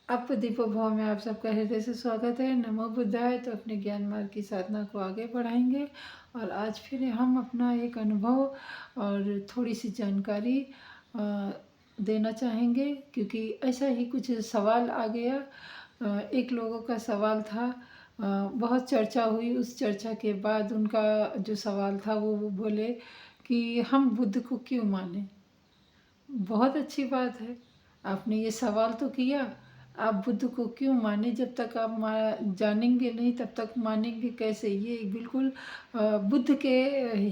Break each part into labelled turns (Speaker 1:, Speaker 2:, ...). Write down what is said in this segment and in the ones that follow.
Speaker 1: आप दीपो भव में आप सबका हृदय से स्वागत है। नमो बुद्धाय। तो अपने ज्ञान मार्ग की साधना को आगे बढ़ाएंगे और आज फिर हम अपना एक अनुभव और थोड़ी सी जानकारी देना चाहेंगे, क्योंकि ऐसा ही कुछ सवाल आ गया। एक लोगों का सवाल था, बहुत चर्चा हुई। उस चर्चा के बाद उनका जो सवाल था वो बोले कि हम बुद्ध को क्यों माने। बहुत अच्छी बात है, आपने ये सवाल तो किया। आप बुद्ध को क्यों माने, जब तक आप जानेंगे नहीं तब तक मानेंगे कैसे। ये बिल्कुल बुद्ध के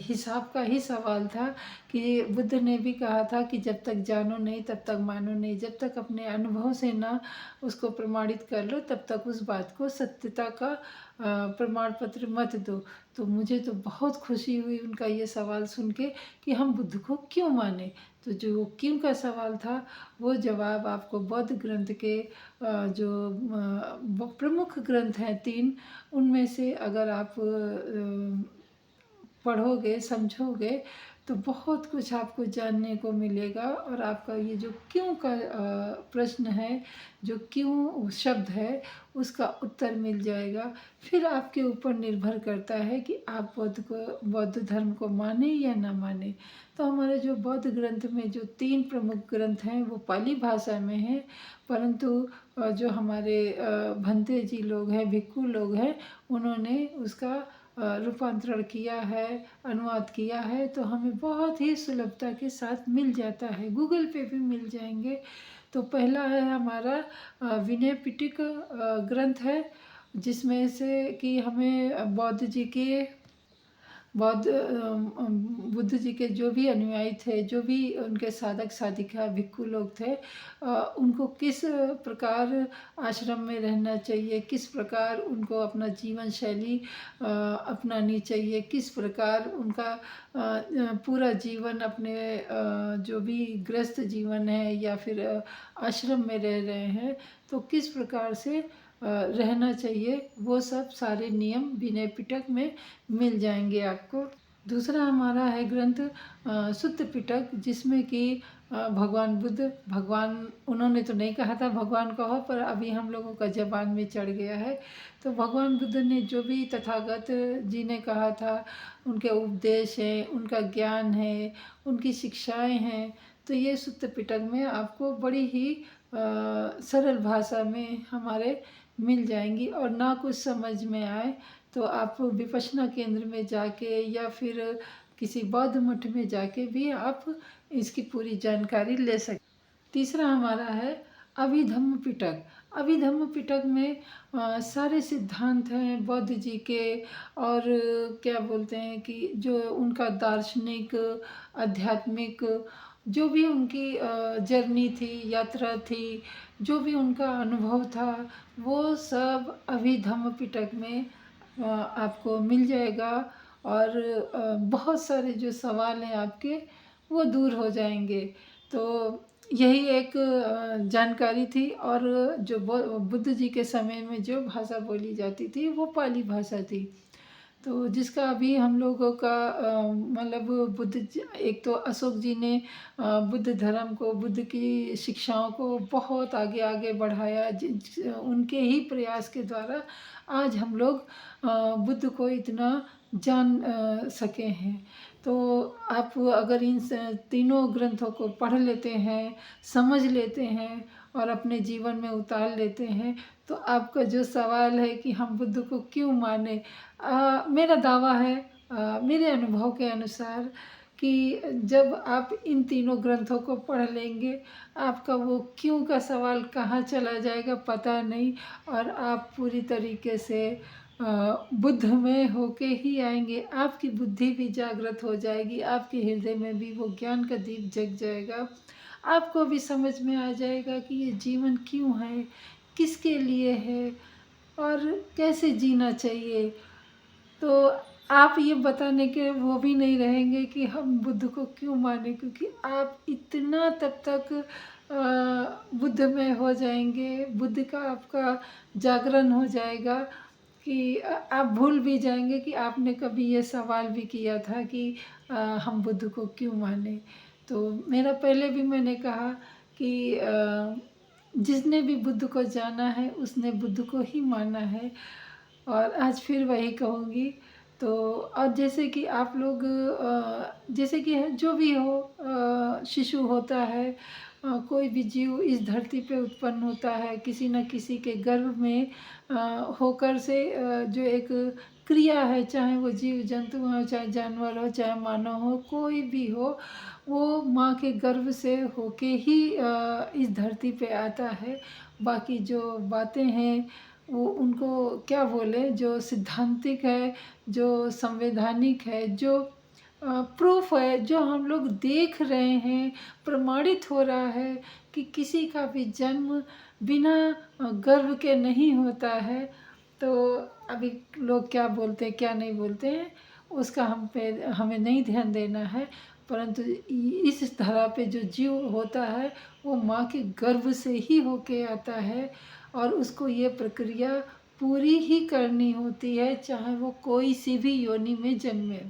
Speaker 1: हिसाब का ही सवाल था कि बुद्ध ने भी कहा था कि जब तक जानो नहीं तब तक मानो नहीं। जब तक अपने अनुभव से ना उसको प्रमाणित कर लो तब तक उस बात को सत्यता का प्रमाण पत्र मत दो। तो मुझे तो बहुत खुशी हुई उनका ये सवाल सुन के कि हम बुद्ध को क्यों माने। तो जो क्यों का सवाल था वो जवाब आपको बौद्ध ग्रंथ के जो प्रमुख ग्रंथ हैं 3, उनमें से अगर आप पढ़ोगे समझोगे तो बहुत कुछ आपको जानने को मिलेगा। और आपका ये जो क्यों का प्रश्न है, जो क्यों शब्द है, उसका उत्तर मिल जाएगा। फिर आपके ऊपर निर्भर करता है कि आप बौद्ध धर्म को माने या ना माने। तो हमारे जो बौद्ध ग्रंथ में जो 3 प्रमुख ग्रंथ हैं वो पाली भाषा में हैं, परंतु जो हमारे भंते जी लोग हैं, भिक्खु लोग हैं, उन्होंने उसका रूपांतरण किया है, अनुवाद किया है। तो हमें बहुत ही सुलभता के साथ मिल जाता है, गूगल पे भी मिल जाएंगे। तो पहला है हमारा विनय पिटक ग्रंथ है, जिसमें से कि हमें बुद्ध जी के जो भी अनुयायी थे, जो भी उनके साधक साधिका भिक्खु लोग थे, उनको किस प्रकार आश्रम में रहना चाहिए, किस प्रकार उनको अपना जीवन शैली अपनानी चाहिए, किस प्रकार उनका पूरा जीवन अपने जो भी गृहस्थ जीवन है या फिर आश्रम में रह रहे हैं तो किस प्रकार से रहना चाहिए, वो सब सारे नियम विनय पिटक में मिल जाएंगे आपको। दूसरा हमारा है ग्रंथ सुत्त पिटक, जिसमें कि भगवान बुद्ध, भगवान उन्होंने तो नहीं कहा था भगवान कहो, पर अभी हम लोगों का जबान में चढ़ गया है। तो भगवान बुद्ध ने जो भी तथागत जी ने कहा था, उनके उपदेश हैं, उनका ज्ञान है, उनकी शिक्षाएं हैं, तो ये सुत्त पिटक में आपको बड़ी ही सरल भाषा में हमारे मिल जाएंगी। और ना कुछ समझ में आए तो आप विपश्यना केंद्र में जाके या फिर किसी बौद्ध मठ में जाके भी आप इसकी पूरी जानकारी ले सकते। तीसरा हमारा है अभिधम्म पिटक। अभिधम्म पिटक में सारे सिद्धांत हैं बौद्ध जी के, और क्या बोलते हैं कि जो उनका दार्शनिक, आध्यात्मिक, जो भी उनकी जर्नी थी, यात्रा थी, जो भी उनका अनुभव था, वो सब अभिधम्म पिटक में आपको मिल जाएगा। और बहुत सारे जो सवाल हैं आपके वो दूर हो जाएंगे। तो यही एक जानकारी थी। और जो बुद्ध जी के समय में जो भाषा बोली जाती थी वो पाली भाषा थी। तो जिसका अभी हम लोगों का मतलब एक तो अशोक जी ने बुद्ध धर्म को, बुद्ध की शिक्षाओं को बहुत आगे आगे बढ़ाया। उनके ही प्रयास के द्वारा आज हम लोग बुद्ध को इतना जान सके हैं। तो आप अगर इन तीनों ग्रंथों को पढ़ लेते हैं, समझ लेते हैं और अपने जीवन में उतार लेते हैं, तो आपका जो सवाल है कि हम बुद्ध को क्यों माने, मेरा दावा है मेरे अनुभव के अनुसार कि जब आप इन तीनों ग्रंथों को पढ़ लेंगे, आपका वो क्यों का सवाल कहाँ चला जाएगा पता नहीं, और आप पूरी तरीके से बुद्ध में होके ही आएंगे। आपकी बुद्धि भी जागृत हो जाएगी, आपके हृदय में भी वो ज्ञान का दीप जग जाएगा। आपको भी समझ में आ जाएगा कि ये जीवन क्यों है, किसके लिए है और कैसे जीना चाहिए। तो आप ये बताने के वो भी नहीं रहेंगे कि हम बुद्ध को क्यों माने, क्योंकि आप इतना तब तक बुद्ध में हो जाएंगे, बुद्ध का आपका जागरण हो जाएगा कि आप भूल भी जाएंगे कि आपने कभी ये सवाल भी किया था कि हम बुद्ध को क्यों माने। तो मेरा पहले भी मैंने कहा कि जिसने भी बुद्ध को जाना है उसने बुद्ध को ही माना है। और आज फिर वही कहूँगी। तो और जैसे कि आप लोग जैसे कि है जो भी हो, शिशु होता है, कोई भी जीव इस धरती पे उत्पन्न होता है किसी न किसी के गर्भ में अ, होकर से, जो एक क्रिया है, चाहे वो जीव जंतु हो, चाहे जानवर हो, चाहे मानव हो, कोई भी हो, वो माँ के गर्भ से होके ही इस धरती पे आता है। बाकी जो बातें हैं वो उनको क्या बोले, जो सिद्धांतिक है, जो संवैधानिक है, जो प्रूफ है, जो हम लोग देख रहे हैं, प्रमाणित हो रहा है कि किसी का भी जन्म बिना गर्भ के नहीं होता है। तो अभी लोग क्या बोलते हैं क्या नहीं बोलते हैं उसका हम पे हमें नहीं ध्यान देना है। परंतु इस धरा पे जो जीव होता है वो माँ के गर्भ से ही होके आता है, और उसको ये प्रक्रिया पूरी ही करनी होती है, चाहे वो कोई सी भी योनि में जन्मे।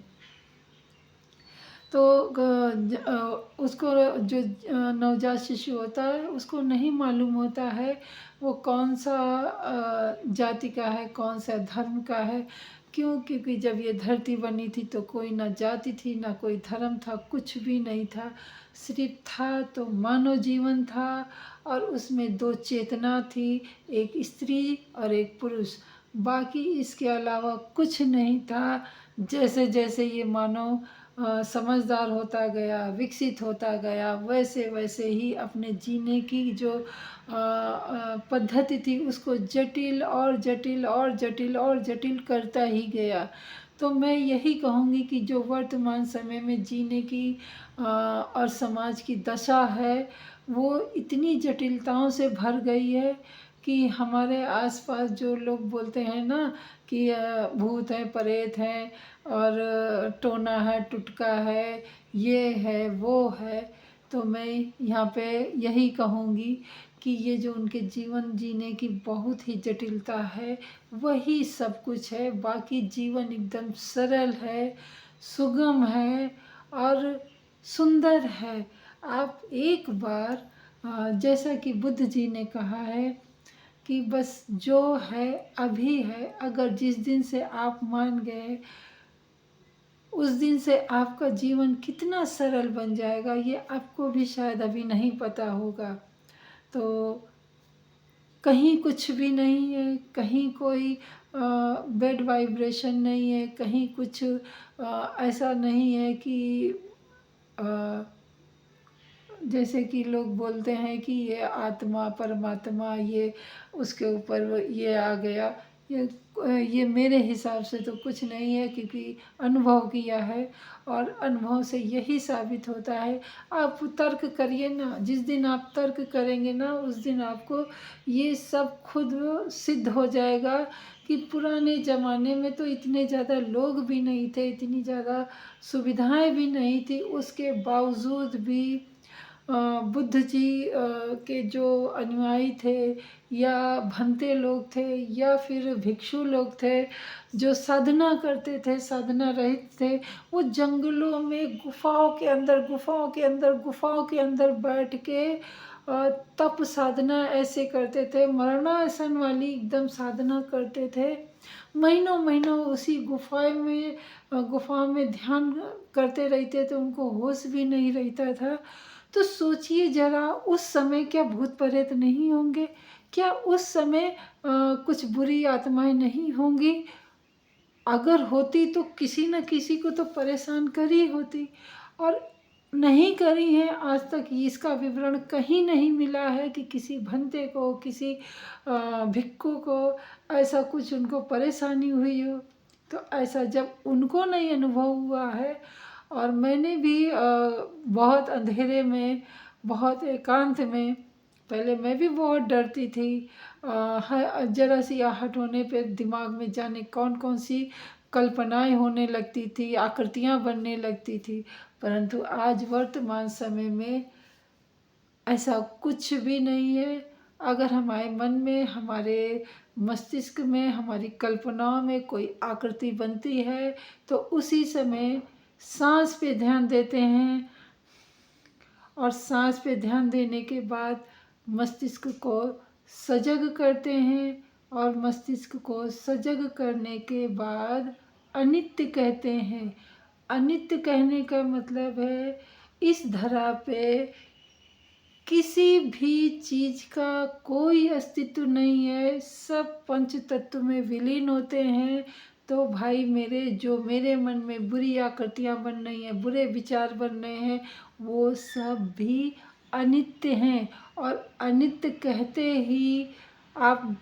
Speaker 1: तो उसको जो नवजात शिशु होता है उसको नहीं मालूम होता है वो कौन सा जाति का है, कौन सा धर्म का है। क्यों? क्योंकि जब ये धरती बनी थी तो कोई ना जाति थी, ना कोई धर्म था, कुछ भी नहीं था। सिर्फ था तो मानव जीवन था, और उसमें दो चेतना थी, एक स्त्री और एक पुरुष। बाकी इसके अलावा कुछ नहीं था। जैसे जैसे ये मानव समझदार होता गया, विकसित होता गया, वैसे वैसे ही अपने जीने की जो पद्धति थी उसको जटिल और जटिल और जटिल और जटिल करता ही गया। तो मैं यही कहूँगी कि जो वर्तमान समय में जीने की और समाज की दशा है वो इतनी जटिलताओं से भर गई है कि हमारे आसपास जो लोग बोलते हैं ना कि भूत हैं, प्रेत हैं, और टोना है, टुटका है, ये है, वो है। तो मैं यहाँ पे यही कहूँगी कि ये जो उनके जीवन जीने की बहुत ही जटिलता है वही सब कुछ है। बाकी जीवन एकदम सरल है, सुगम है और सुंदर है। आप एक बार जैसा कि बुद्ध जी ने कहा है कि बस जो है अभी है, अगर जिस दिन से आप मान गए उस दिन से आपका जीवन कितना सरल बन जाएगा ये आपको भी शायद अभी नहीं पता होगा। तो कहीं कुछ भी नहीं है, कहीं कोई बैड वाइब्रेशन नहीं है, कहीं कुछ ऐसा नहीं है कि अ, जैसे कि लोग बोलते हैं कि ये आत्मा परमात्मा ये उसके ऊपर ये आ गया। ये ये मेरे हिसाब से तो कुछ नहीं है, क्योंकि अनुभव किया है और अनुभव से यही साबित होता है। आप तर्क करिए ना, जिस दिन आप तर्क करेंगे ना उस दिन आपको ये सब खुद सिद्ध हो जाएगा कि पुराने ज़माने में तो इतने ज़्यादा लोग भी नहीं थे, इतनी ज़्यादा सुविधाएं भी नहीं थी, उसके बावजूद भी बुद्ध जी के जो अनुयायी थे या भंते लोग थे या फिर भिक्षु लोग थे जो साधना करते थे, साधना रहित थे, वो जंगलों में गुफाओं के अंदर गुफाओं के अंदर गुफाओं के अंदर बैठ के तप साधना ऐसे करते थे, मरणासन वाली एकदम साधना करते थे। महीनों महीनों उसी गुफा में ध्यान करते रहते थे, उनको होश भी नहीं रहता था। तो सोचिए ज़रा उस समय क्या भूत प्रेत नहीं होंगे? क्या उस समय कुछ बुरी आत्माएँ नहीं होंगी? अगर होती तो किसी न किसी को तो परेशान करी होती, और नहीं करी है। आज तक इसका विवरण कहीं नहीं मिला है कि किसी भंते को, किसी भिक्षु को ऐसा कुछ उनको परेशानी हुई हो। तो ऐसा जब उनको नहीं अनुभव हुआ है, और मैंने भी बहुत अंधेरे में, बहुत एकांत में, पहले मैं भी बहुत डरती थी। ज़रा सी आहट होने पे दिमाग में जाने कौन कौन सी कल्पनाएं होने लगती थी, आकृतियां बनने लगती थी। परंतु आज वर्तमान समय में ऐसा कुछ भी नहीं है। अगर हमारे मन में, हमारे मस्तिष्क में, हमारी कल्पनाओं में कोई आकृति बनती है तो उसी समय सांस पे ध्यान देते हैं, और सांस पे ध्यान देने के बाद मस्तिष्क को सजग करते हैं और मस्तिष्क को सजग करने के बाद अनित्य कहते हैं। अनित्य कहने का मतलब है इस धरा पे किसी भी चीज़ का कोई अस्तित्व नहीं है, सब पंच तत्व में विलीन होते हैं। तो भाई मेरे, जो मेरे मन में बुरी आकृतियाँ बन रही हैं, बुरे विचार बन रहे हैं, वो सब भी अनित्य हैं। और अनित्य कहते ही आप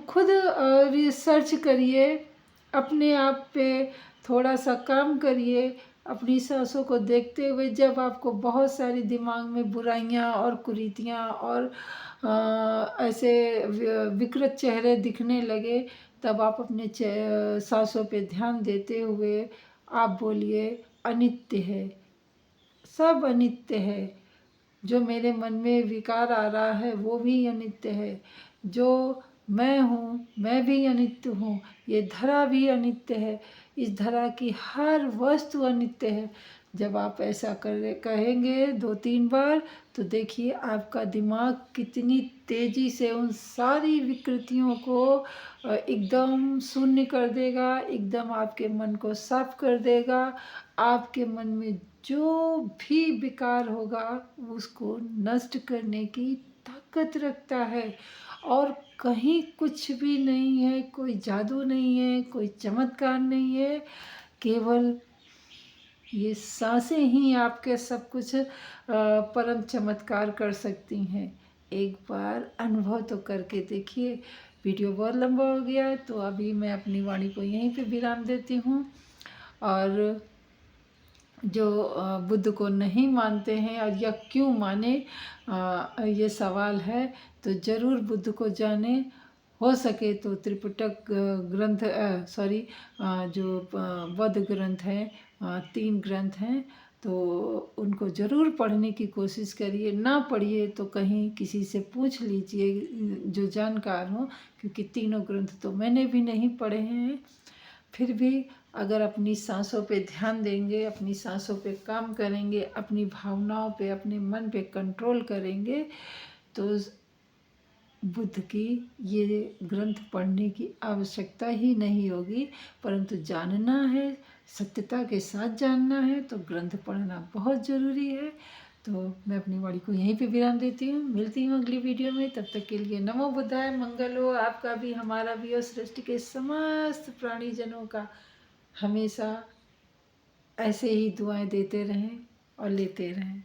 Speaker 1: खुद रिसर्च करिए, अपने आप पे थोड़ा सा काम करिए, अपनी सांसों को देखते हुए जब आपको बहुत सारी दिमाग में बुराइयां और कुरीतियां और ऐसे विकृत चेहरे दिखने लगे, तब आप अपने सांसों पे ध्यान देते हुए आप बोलिए अनित्य है, सब अनित्य है। जो मेरे मन में विकार आ रहा है वो भी अनित्य है। जो मैं हूँ मैं भी अनित्य हूँ। ये धरा भी अनित्य है। इस धरा की हर वस्तु अनित्य है। जब आप ऐसा कहेंगे 2-3 बार, तो देखिए आपका दिमाग कितनी तेज़ी से उन सारी विकृतियों को एकदम शून्य कर देगा, एकदम आपके मन को साफ कर देगा। आपके मन में जो भी विकार होगा उसको नष्ट करने की ताकत रखता है। और कहीं कुछ भी नहीं है, कोई जादू नहीं है, कोई चमत्कार नहीं है, केवल ये सांसें ही आपके सब कुछ परम चमत्कार कर सकती हैं। एक बार अनुभव तो करके देखिए। वीडियो बहुत लंबा हो गया है, तो अभी मैं अपनी वाणी को यहीं पे विराम देती हूँ। और जो बुद्ध को नहीं मानते हैं और या क्यों माने, ये सवाल है, तो ज़रूर बुद्ध को जाने। हो सके तो त्रिपिटक ग्रंथ, जो बौद्ध ग्रंथ हैं, 3 ग्रंथ हैं, तो उनको ज़रूर पढ़ने की कोशिश करिए। ना पढ़िए तो कहीं किसी से पूछ लीजिए जो जानकार हो, क्योंकि तीनों ग्रंथ तो मैंने भी नहीं पढ़े हैं। फिर भी अगर अपनी सांसों पे ध्यान देंगे, अपनी सांसों पे काम करेंगे, अपनी भावनाओं पे, अपने मन पे कंट्रोल करेंगे, तो बुद्ध की ये ग्रंथ पढ़ने की आवश्यकता ही नहीं होगी। परंतु जानना है, सत्यता के साथ जानना है, तो ग्रंथ पढ़ना बहुत ज़रूरी है। तो मैं अपनी वाणी को यहीं पे विराम देती हूँ। मिलती हूँ अगली वीडियो में। तब तक के लिए नमो बुद्धाय। मंगल हो आपका भी, हमारा भी और सृष्टि के समस्त प्राणीजनों का। हमेशा ऐसे ही दुआएं देते रहें और लेते रहें।